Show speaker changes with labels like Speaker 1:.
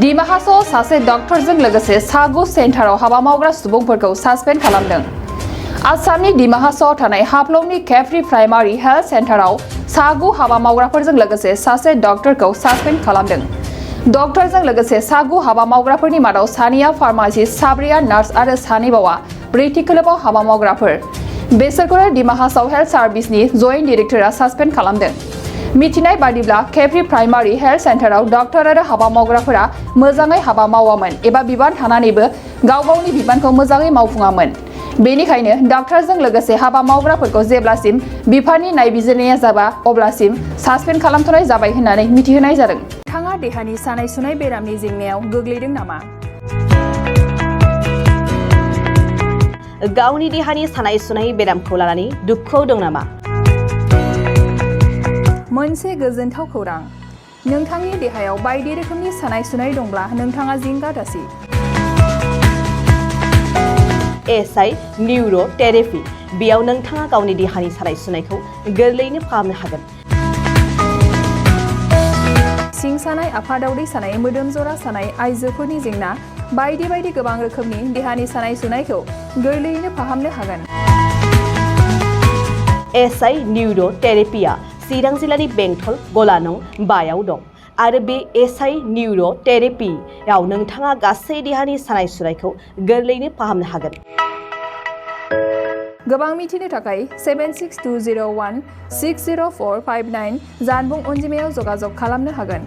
Speaker 1: डिमा हासाव सासे डक्टरजों लोगोसे सागु सेन्टाराव हाबा मावग्रा सुबुंफोरखौ सासपेन्ड खालामदों। आसामनि डिमा हासाव थानाय हाफ्लंनि केफ्रि प्राइमारि हेल्थ सेन्टाराव सागु हाबा मावग्राफोरजों लोगोसे सासे डक्टरखौ सासपेन्ड खालामदों। डक्टरजों लोगोसे सागु हाबा मावग्राफोरनि मादाव सानैया फार्मासिस्ट, साब्रैया नार्स आरो सानैबावा ब्रैथि खोलोबाव हाबा मावग्राफोर। बेसोरखौनो डिमा हासाव हेल्थ सार्भिसनि जयेन्ट डिरेक्टरा सासपेन्ड खालामदों। मिथिनाय बादिब्ला केफ्रि प्राइमारि हेल्थ सेन्टाराव डक्टर आरो हाबा मावग्राफोरा मोजाङै हाबा मावामोन एबा बिबान थानानैबो गाव गावनि बिबानखौ मोजाङै मावफुङामोन। बेनिखायनो डक्टरजों लोगोसे हाबा मावग्राफोरखौ जेब्लासिम बिफाननि नायबिजिरनाया जाबा अब्लासिम सासपेन्ड खालामथ'नाय जाबाय होननानै मिथिहोनाय जादों। नोंथाङा देहानि सानाय सुनाय बेरामनि जेंनायाव गोग्लैदों नामा?
Speaker 2: गावनि देहानि सानाय सुनाय बेरामखौ लानानै दुखुआव दं नामा?
Speaker 1: मोनसे गोजोनथाव खौरां, नोंथांनि देहायाव बायदि रोखोमनि सानाय सुनाय दंब्ला नोंथाङा जिंगा दासि।
Speaker 2: एसआइ निउर' थेरापि, बेयाव नोंथाङा गावनि देहानि सानाय सुनायखौ गोरलैयैनो फाहामनो हागोन।
Speaker 1: सिं सानाय, आफादावदै सानाय, मोदोम जरा सानाय, आइजोफोरनि जेंना, बायदि बायदि गोबां रोखोमनि देहानि सानाय सुनायखौ गोरलैयैनो फाहामनो हागोन।
Speaker 2: एसआइ निउर' थेरापिया चिरां जिल्लानि बेंटल गलानं 5आव दं आरो बे एसआइ निउर' थेरापियाव नोंथाङा गासै देहानि सानाय सुनायखौ गोरलैयैनो फाहामनो हागोन।
Speaker 1: गोबां मिथिनो थाखाय 7620160459 जानबुं अनजिमायाव जगाजग खालामनो हागोन।